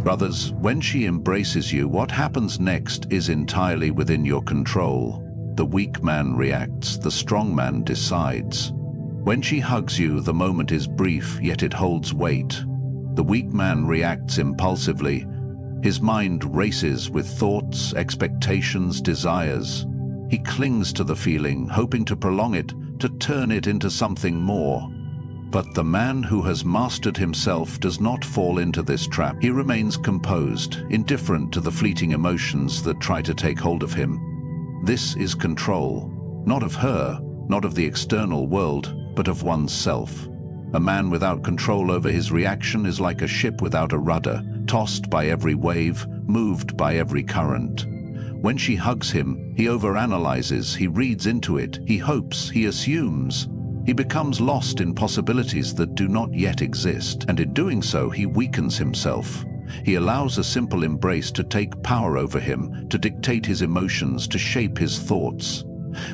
Brothers, when she embraces you, what happens next is entirely within your control. The weak man reacts, the strong man decides. When she hugs you, the moment is brief, yet it holds weight. The weak man reacts impulsively. His mind races with thoughts, expectations, desires. He clings to the feeling, hoping to prolong it, to turn it into something more. But the man who has mastered himself does not fall into this trap. He remains composed, indifferent to the fleeting emotions that try to take hold of him. This is control, not of her, not of the external world, but of oneself. A man without control over his reaction is like a ship without a rudder, tossed by every wave, moved by every current. When she hugs him, he overanalyzes, he reads into it, he hopes, he assumes. He becomes lost in possibilities that do not yet exist, and in doing so, he weakens himself. He allows a simple embrace to take power over him, to dictate his emotions, to shape his thoughts.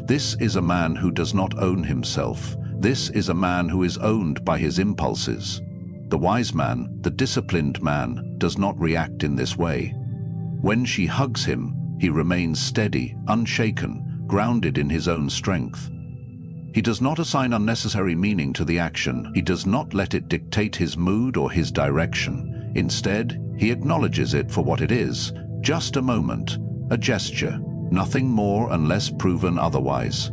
This is a man who does not own himself. This is a man who is owned by his impulses. The wise man, the disciplined man, does not react in this way. When she hugs him, he remains steady, unshaken, grounded in his own strength. He does not assign unnecessary meaning to the action. He does not let it dictate his mood or his direction. Instead, he acknowledges it for what it is, just a moment, a gesture, nothing more unless proven otherwise.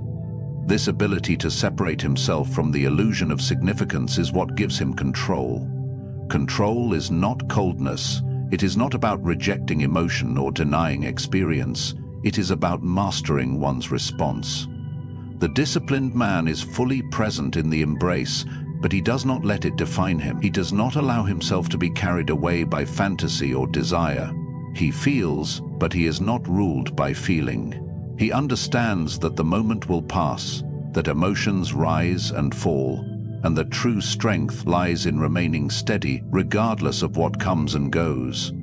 This ability to separate himself from the illusion of significance is what gives him control. Control is not coldness. It is not about rejecting emotion or denying experience. It is about mastering one's response. The disciplined man is fully present in the embrace, but he does not let it define him. He does not allow himself to be carried away by fantasy or desire. He feels, but he is not ruled by feeling. He understands that the moment will pass, that emotions rise and fall, and that true strength lies in remaining steady regardless of what comes and goes.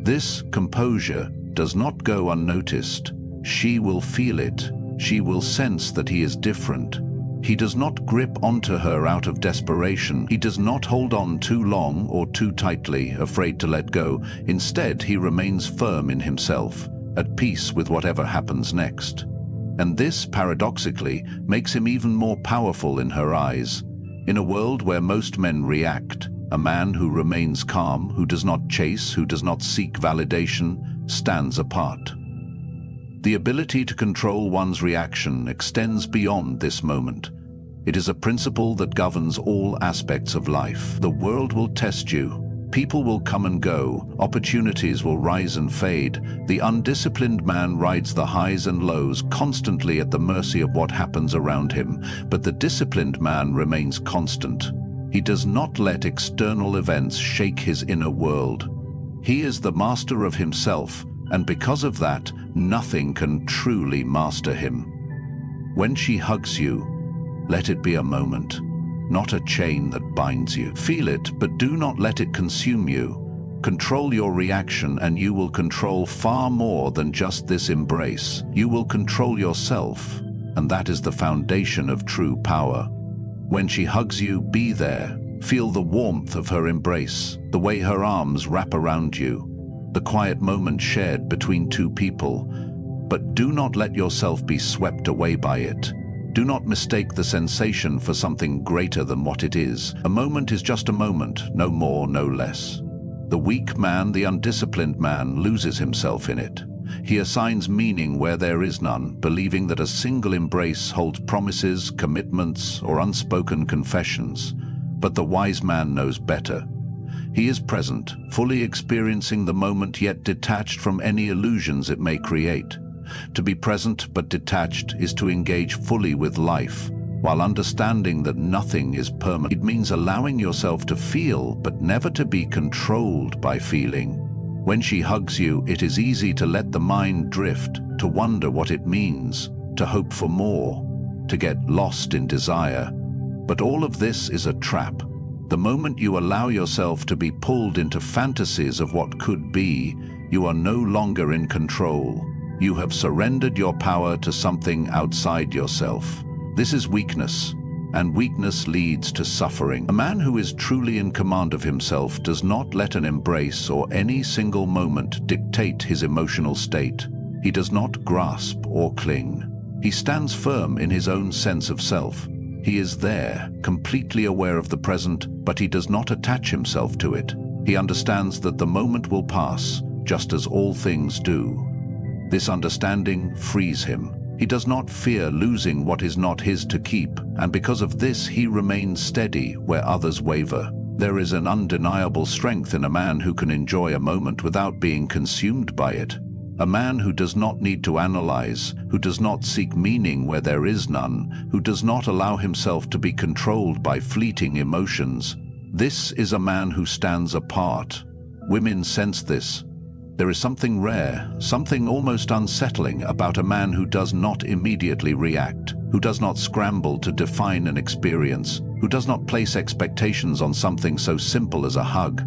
This composure does not go unnoticed. She will feel it. She will sense that he is different. He does not grip onto her out of desperation. He does not hold on too long or too tightly, afraid to let go. Instead, he remains firm in himself, at peace with whatever happens next. And this, paradoxically, makes him even more powerful in her eyes. In a world where most men react, a man who remains calm, who does not chase, who does not seek validation, stands apart. The ability to control one's reaction extends beyond this moment. It is a principle that governs all aspects of life. The world will test you. People will come and go. Opportunities will rise and fade. The undisciplined man rides the highs and lows, constantly at the mercy of what happens around him. But the disciplined man remains constant. He does not let external events shake his inner world. He is the master of himself, and because of that, nothing can truly master him. When she hugs you, let it be a moment, not a chain that binds you. Feel it, but do not let it consume you. Control your reaction, and you will control far more than just this embrace. You will control yourself, and that is the foundation of true power. When she hugs you, be there. Feel the warmth of her embrace, the way her arms wrap around you, the quiet moment shared between two people. But do not let yourself be swept away by it. Do not mistake the sensation for something greater than what it is. A moment is just a moment, no more, no less. The weak man, the undisciplined man, loses himself in it. He assigns meaning where there is none, believing that a single embrace holds promises, commitments, or unspoken confessions. But the wise man knows better. He is present, fully experiencing the moment, yet detached from any illusions it may create. To be present but detached is to engage fully with life, while understanding that nothing is permanent. It means allowing yourself to feel, but never to be controlled by feeling. When she hugs you, it is easy to let the mind drift, to wonder what it means, to hope for more, to get lost in desire. But all of this is a trap. The moment you allow yourself to be pulled into fantasies of what could be, you are no longer in control. You have surrendered your power to something outside yourself. This is weakness, and weakness leads to suffering. A man who is truly in command of himself does not let an embrace or any single moment dictate his emotional state. He does not grasp or cling. He stands firm in his own sense of self. He is there, completely aware of the present, but he does not attach himself to it. He understands that the moment will pass, just as all things do. This understanding frees him. He does not fear losing what is not his to keep, and because of this he remains steady where others waver. There is an undeniable strength in a man who can enjoy a moment without being consumed by it. A man who does not need to analyze, who does not seek meaning where there is none, who does not allow himself to be controlled by fleeting emotions. This is a man who stands apart. Women sense this. There is something rare, something almost unsettling about a man who does not immediately react, who does not scramble to define an experience, who does not place expectations on something so simple as a hug.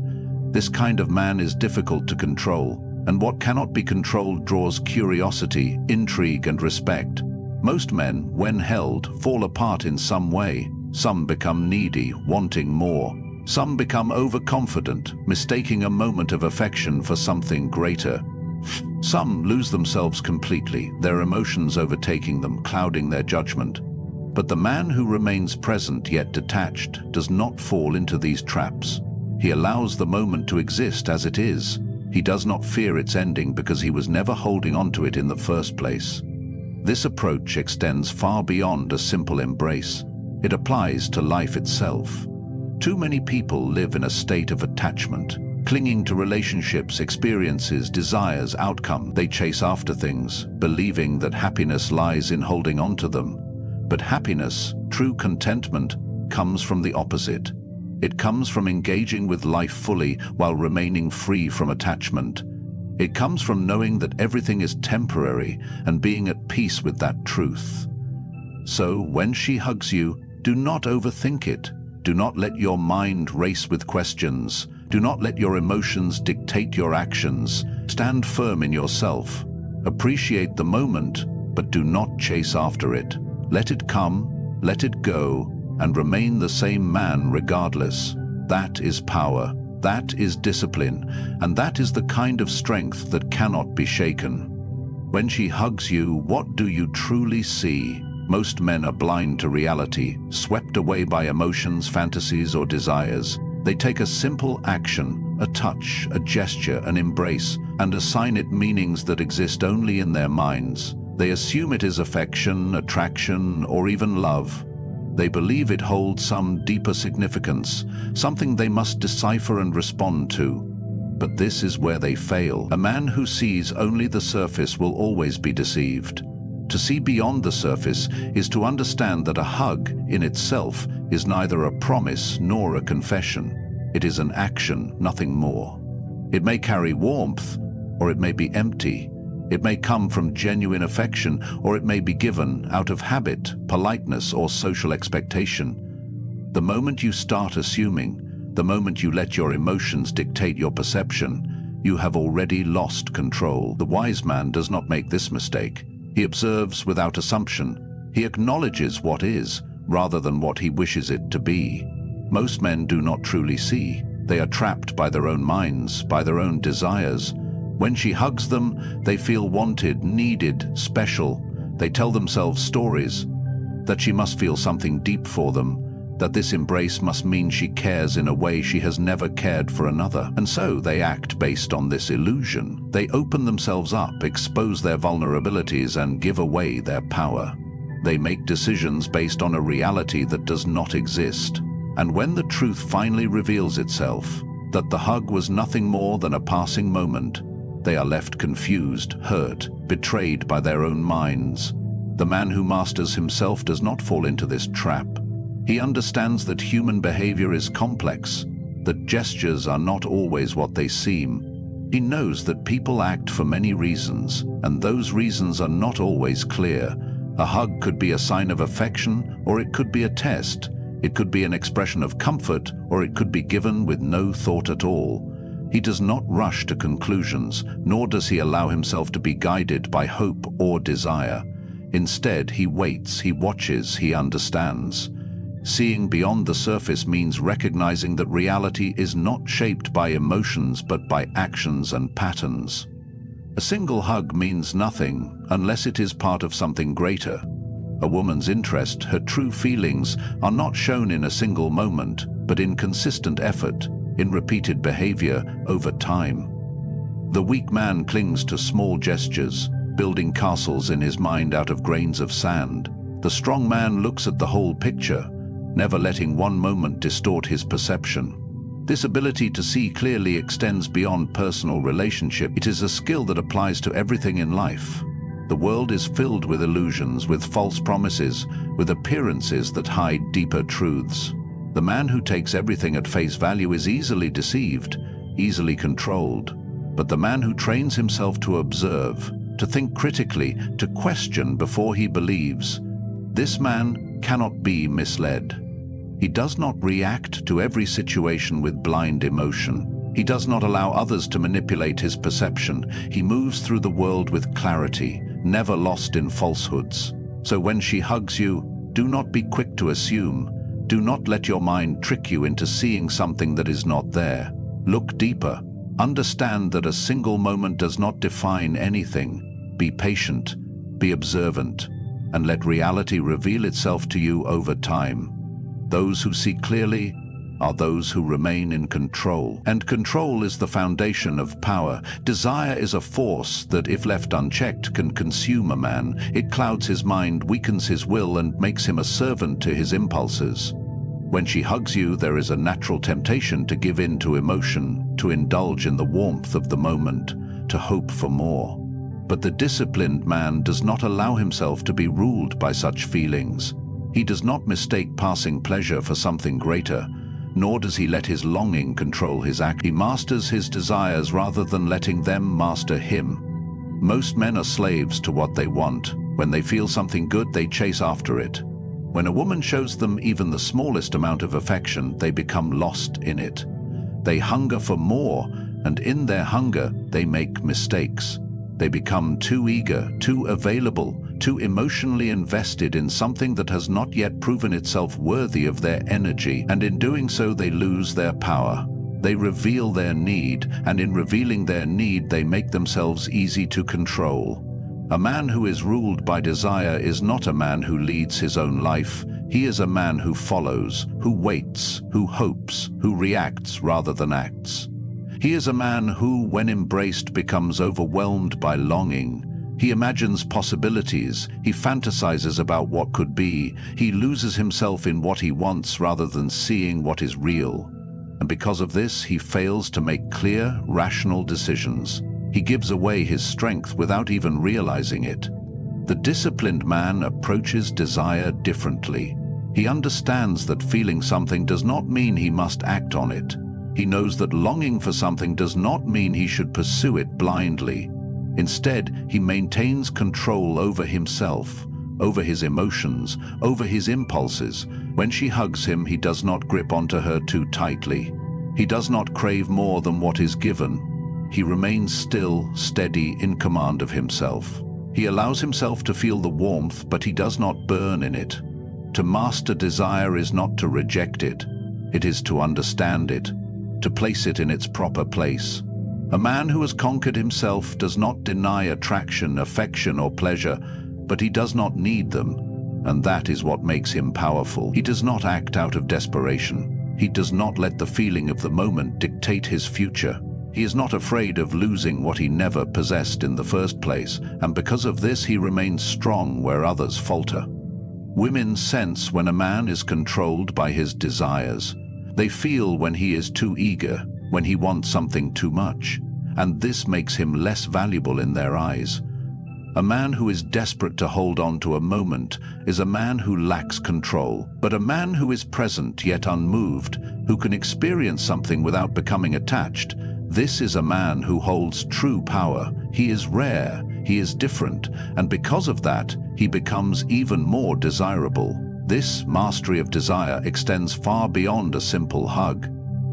This kind of man is difficult to control, and what cannot be controlled draws curiosity, intrigue, and respect. Most men, when held, fall apart in some way. Some become needy, wanting more. Some become overconfident, mistaking a moment of affection for something greater. Some lose themselves completely, their emotions overtaking them, clouding their judgment. But the man who remains present yet detached does not fall into these traps. He allows the moment to exist as it is. He does not fear its ending because he was never holding on to it in the first place. This approach extends far beyond a simple embrace. It applies to life itself. Too many people live in a state of attachment, clinging to relationships, experiences, desires, outcome. They chase after things, believing that happiness lies in holding on to them. But happiness, true contentment, comes from the opposite. It comes from engaging with life fully while remaining free from attachment. It comes from knowing that everything is temporary and being at peace with that truth. So, when she hugs you, do not overthink it. Do not let your mind race with questions. Do not let your emotions dictate your actions. Stand firm in yourself. Appreciate the moment, but do not chase after it. Let it come, let it go, and remain the same man regardless. That is power, that is discipline, and that is the kind of strength that cannot be shaken. When she hugs you, what do you truly see? Most men are blind to reality, swept away by emotions, fantasies, or desires. They take a simple action, a touch, a gesture, an embrace, and assign it meanings that exist only in their minds. They assume it is affection, attraction, or even love. They believe it holds some deeper significance, something they must decipher and respond to. But this is where they fail. A man who sees only the surface will always be deceived. To see beyond the surface is to understand that a hug in itself is neither a promise nor a confession. It is an action, nothing more. It may carry warmth, or it may be empty. It may come from genuine affection, or it may be given out of habit, politeness, or social expectation. The moment you start assuming, the moment you let your emotions dictate your perception, you have already lost control. The wise man does not make this mistake. He observes without assumption. He acknowledges what is, rather than what he wishes it to be. Most men do not truly see. They are trapped by their own minds, by their own desires. When she hugs them, they feel wanted, needed, special. They tell themselves stories, that she must feel something deep for them, that this embrace must mean she cares in a way she has never cared for another. And so they act based on this illusion. They open themselves up, expose their vulnerabilities, and give away their power. They make decisions based on a reality that does not exist. And when the truth finally reveals itself, that the hug was nothing more than a passing moment, they are left confused, hurt, betrayed by their own minds. The man who masters himself does not fall into this trap. He understands that human behavior is complex, that gestures are not always what they seem. He knows that people act for many reasons, and those reasons are not always clear. A hug could be a sign of affection, or it could be a test. It could be an expression of comfort, or it could be given with no thought at all. He does not rush to conclusions, nor does he allow himself to be guided by hope or desire. Instead, he waits, he watches, he understands. Seeing beyond the surface means recognizing that reality is not shaped by emotions but by actions and patterns. A single hug means nothing unless it is part of something greater. A woman's interest, her true feelings, are not shown in a single moment, but in consistent effort, in repeated behavior over time. The weak man clings to small gestures, building castles in his mind out of grains of sand. The strong man looks at the whole picture, never letting one moment distort his perception. This ability to see clearly extends beyond personal relationship. It is a skill that applies to everything in life. The world is filled with illusions, with false promises, with appearances that hide deeper truths. The man who takes everything at face value is easily deceived, easily controlled. But the man who trains himself to observe, to think critically, to question before he believes, this man cannot be misled. He does not react to every situation with blind emotion. He does not allow others to manipulate his perception. He moves through the world with clarity, never lost in falsehoods. So when she hugs you, do not be quick to assume. Do not let your mind trick you into seeing something that is not there. Look deeper. Understand that a single moment does not define anything. Be patient, be observant, and let reality reveal itself to you over time. Those who see clearly are those who remain in control. And control is the foundation of power. Desire is a force that, if left unchecked, can consume a man. It clouds his mind, weakens his will, and makes him a servant to his impulses. When she hugs you, there is a natural temptation to give in to emotion, to indulge in the warmth of the moment, to hope for more. But the disciplined man does not allow himself to be ruled by such feelings. He does not mistake passing pleasure for something greater, nor does he let his longing control his act. He masters his desires rather than letting them master him. Most men are slaves to what they want. When they feel something good, they chase after it. When a woman shows them even the smallest amount of affection, they become lost in it. They hunger for more, and in their hunger, they make mistakes. They become too eager, too available, too emotionally invested in something that has not yet proven itself worthy of their energy, and in doing so they lose their power. They reveal their need, and in revealing their need they make themselves easy to control. A man who is ruled by desire is not a man who leads his own life. He is a man who follows, who waits, who hopes, who reacts rather than acts. He is a man who, when embraced, becomes overwhelmed by longing. He imagines possibilities, he fantasizes about what could be, he loses himself in what he wants rather than seeing what is real. And because of this, he fails to make clear, rational decisions. He gives away his strength without even realizing it. The disciplined man approaches desire differently. He understands that feeling something does not mean he must act on it. He knows that longing for something does not mean he should pursue it blindly. Instead, he maintains control over himself, over his emotions, over his impulses. When she hugs him, he does not grip onto her too tightly. He does not crave more than what is given. He remains still, steady, in command of himself. He allows himself to feel the warmth, but he does not burn in it. To master desire is not to reject it. It is to understand it, to place it in its proper place. A man who has conquered himself does not deny attraction, affection, or pleasure, but he does not need them, and that is what makes him powerful. He does not act out of desperation. He does not let the feeling of the moment dictate his future. He is not afraid of losing what he never possessed in the first place, and because of this he remains strong where others falter. Women sense when a man is controlled by his desires. They feel when he is too eager, when he wants something too much, and this makes him less valuable in their eyes. A man who is desperate to hold on to a moment is a man who lacks control, but a man who is present yet unmoved, who can experience something without becoming attached, this is a man who holds true power. He is rare, he is different, and because of that, he becomes even more desirable. This mastery of desire extends far beyond a simple hug.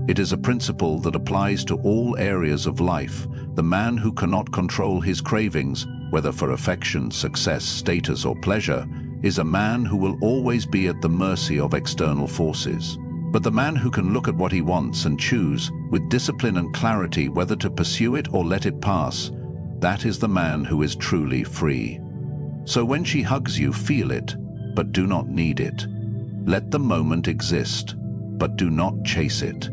It is a principle that applies to all areas of life. The man who cannot control his cravings, whether for affection, success, status, or pleasure, is a man who will always be at the mercy of external forces. But the man who can look at what he wants and choose, with discipline and clarity, whether to pursue it or let it pass, that is the man who is truly free. So when she hugs you, feel it, but do not need it. Let the moment exist, but do not chase it.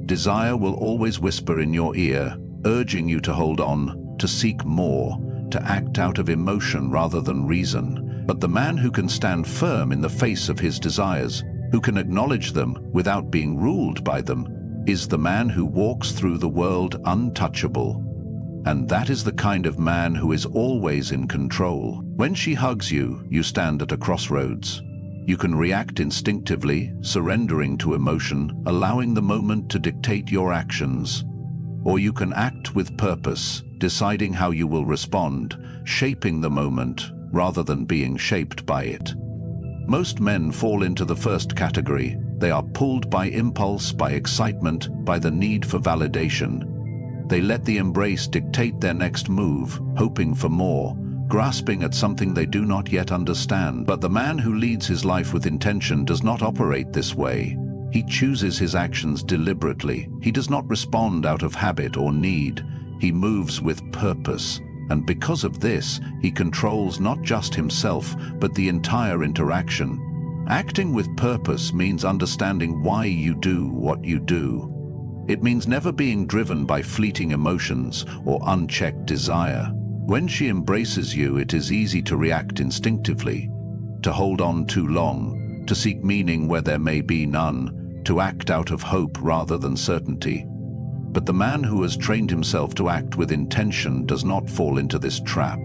Desire will always whisper in your ear, urging you to hold on, to seek more, to act out of emotion rather than reason. But the man who can stand firm in the face of his desires, who can acknowledge them without being ruled by them, is the man who walks through the world untouchable. And that is the kind of man who is always in control. When she hugs you, you stand at a crossroads. You can react instinctively, surrendering to emotion, allowing the moment to dictate your actions. Or you can act with purpose, deciding how you will respond, shaping the moment rather than being shaped by it. Most men fall into the first category. They are pulled by impulse, by excitement, by the need for validation. They let the embrace dictate their next move, hoping for more, grasping at something they do not yet understand. But the man who leads his life with intention does not operate this way. He chooses his actions deliberately. He does not respond out of habit or need. He moves with purpose. And because of this, he controls not just himself, but the entire interaction. Acting with purpose means understanding why you do what you do. It means never being driven by fleeting emotions or unchecked desire. When she embraces you, it is easy to react instinctively, to hold on too long, to seek meaning where there may be none, to act out of hope rather than certainty. But the man who has trained himself to act with intention does not fall into this trap.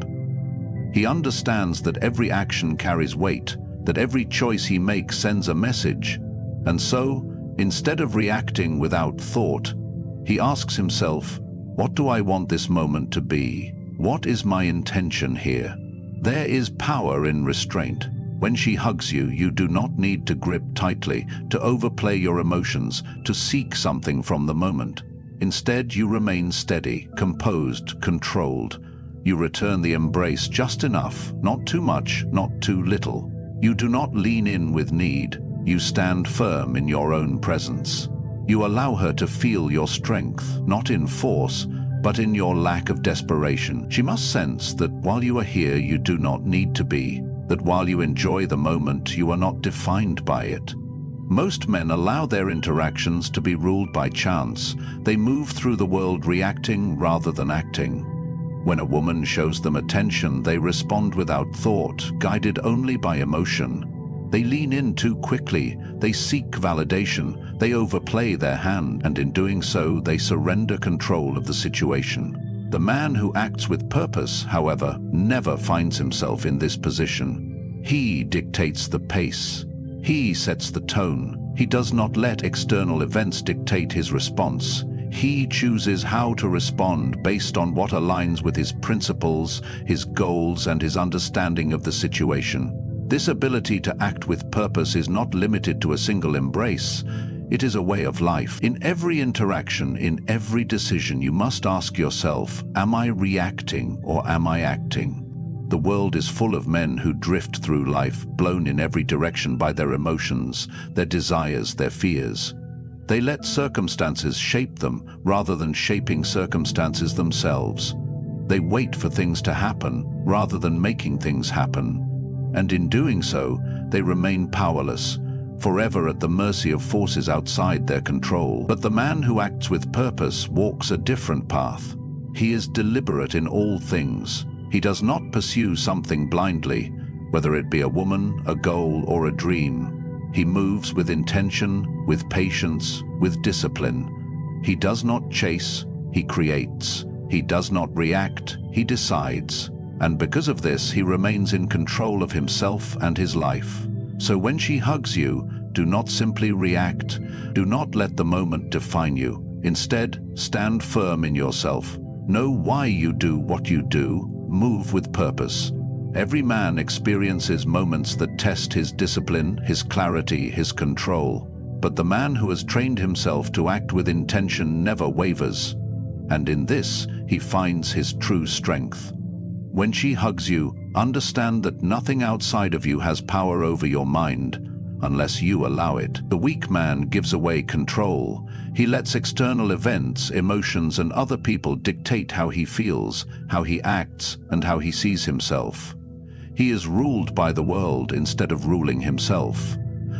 He understands that every action carries weight, that every choice he makes sends a message. And so, instead of reacting without thought, he asks himself, what do I want this moment to be? What is my intention here? There is power in restraint. When she hugs you, you do not need to grip tightly, to overplay your emotions, to seek something from the moment. Instead, you remain steady, composed, controlled. You return the embrace just enough, not too much, not too little. You do not lean in with need. You stand firm in your own presence. You allow her to feel your strength, not in force, but in your lack of desperation. She must sense that while you are here, you do not need to be, that while you enjoy the moment, you are not defined by it. Most men allow their interactions to be ruled by chance. They move through the world reacting rather than acting. When a woman shows them attention, they respond without thought, guided only by emotion. They lean in too quickly, they seek validation, they overplay their hand, and in doing so, they surrender control of the situation. The man who acts with purpose, however, never finds himself in this position. He dictates the pace. He sets the tone. He does not let external events dictate his response. He chooses how to respond based on what aligns with his principles, his goals, and his understanding of the situation. This ability to act with purpose is not limited to a single embrace. It is a way of life. In every interaction, in every decision, you must ask yourself, am I reacting or am I acting? The world is full of men who drift through life, blown in every direction by their emotions, their desires, their fears. They let circumstances shape them rather than shaping circumstances themselves. They wait for things to happen rather than making things happen. And in doing so, they remain powerless, forever at the mercy of forces outside their control. But the man who acts with purpose walks a different path. He is deliberate in all things. He does not pursue something blindly, whether it be a woman, a goal, or a dream. He moves with intention, with patience, with discipline. He does not chase, he creates. He does not react, he decides. And because of this, he remains in control of himself and his life. So when she hugs you, do not simply react. Do not let the moment define you. Instead, stand firm in yourself. Know why you do what you do. Move with purpose. Every man experiences moments that test his discipline, his clarity, his control. But the man who has trained himself to act with intention never wavers. And in this, he finds his true strength. When she hugs you, Understand that nothing outside of you has power over your mind unless you allow it. The weak man gives away control. He lets external events, emotions, and other people dictate how he feels, how he acts, and how he sees himself. He is ruled by the world instead of ruling himself.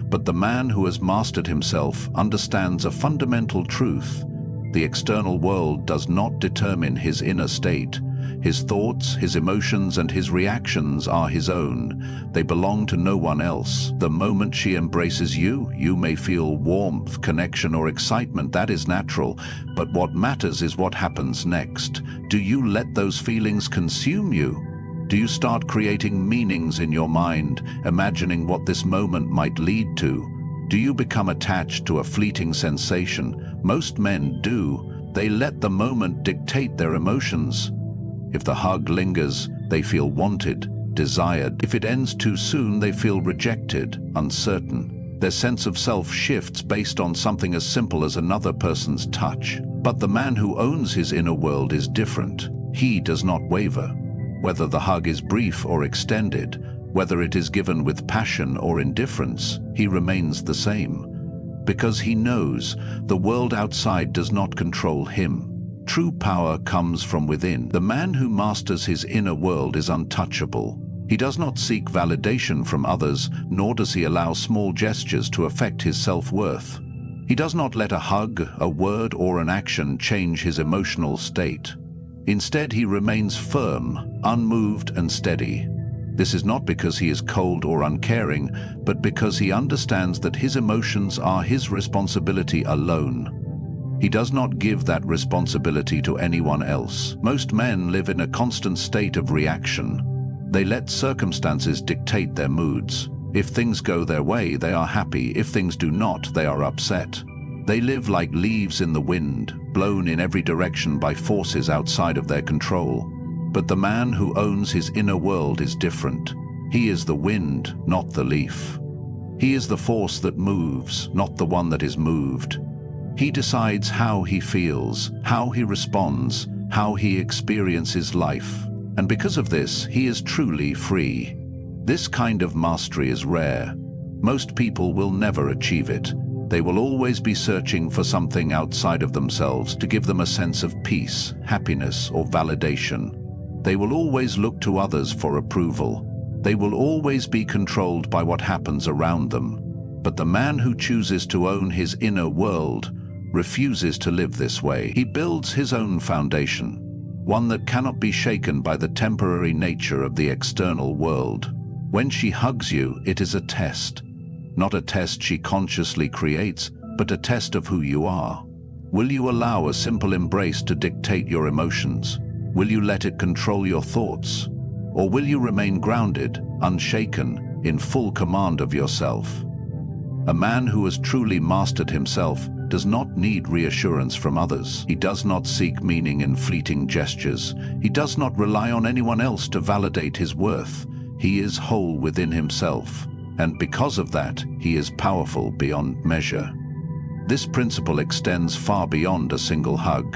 But the man who has mastered himself understands a fundamental truth. The external world does not determine his inner state. His thoughts, his emotions, and his reactions are his own. They belong to no one else. The moment she embraces you, you may feel warmth, connection, or excitement. That is natural. But what matters is what happens next. Do you let those feelings consume you? Do you start creating meanings in your mind, imagining what this moment might lead to? Do you become attached to a fleeting sensation? Most men do. They let the moment dictate their emotions. If the hug lingers, they feel wanted, desired. If it ends too soon, they feel rejected, uncertain. Their sense of self shifts based on something as simple as another person's touch. But the man who owns his inner world is different. He does not waver. Whether the hug is brief or extended, whether it is given with passion or indifference, he remains the same. Because he knows the world outside does not control him. True power comes from within. The man who masters his inner world is untouchable. He does not seek validation from others, nor does he allow small gestures to affect his self-worth. He does not let a hug, a word, or an action change his emotional state. Instead, he remains firm, unmoved, and steady. This is not because he is cold or uncaring, but because he understands that his emotions are his responsibility alone. He does not give that responsibility to anyone else. Most men live in a constant state of reaction. They let circumstances dictate their moods. If things go their way, they are happy. If things do not, they are upset. They live like leaves in the wind, blown in every direction by forces outside of their control. But the man who owns his inner world is different. He is the wind, not the leaf. He is the force that moves, not the one that is moved. He decides how he feels, how he responds, how he experiences life. And because of this, he is truly free. This kind of mastery is rare. Most people will never achieve it. They will always be searching for something outside of themselves to give them a sense of peace, happiness, or validation. They will always look to others for approval. They will always be controlled by what happens around them. But the man who chooses to own his inner world refuses to live this way. He builds his own foundation, one that cannot be shaken by the temporary nature of the external world. When she hugs you, it is a test. Not a test she consciously creates, but a test of who you are. Will you allow a simple embrace to dictate your emotions? Will you let it control your thoughts? Or will you remain grounded, unshaken, in full command of yourself? A man who has truly mastered himself does not need reassurance from others. He does not seek meaning in fleeting gestures. He does not rely on anyone else to validate his worth. He is whole within himself, and because of that, he is powerful beyond measure. This principle extends far beyond a single hug.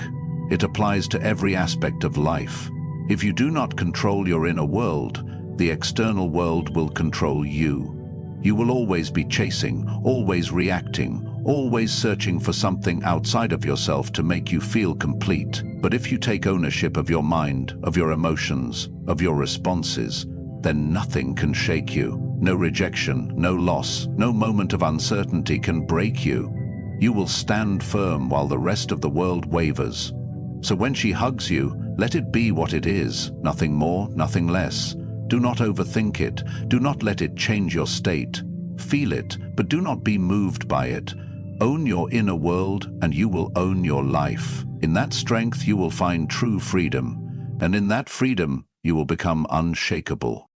It applies to every aspect of life. If you do not control your inner world, the external world will control you. You will always be chasing, always reacting, always searching for something outside of yourself to make you feel complete. But if you take ownership of your mind, of your emotions, of your responses, then nothing can shake you. No rejection, no loss, no moment of uncertainty can break you. You will stand firm while the rest of the world wavers. So when she hugs you, let it be what it is, nothing more, nothing less. Do not overthink it. Do not let it change your state. Feel it, but do not be moved by it. Own your inner world, and you will own your life. In that strength, you will find true freedom, and in that freedom, you will become unshakable.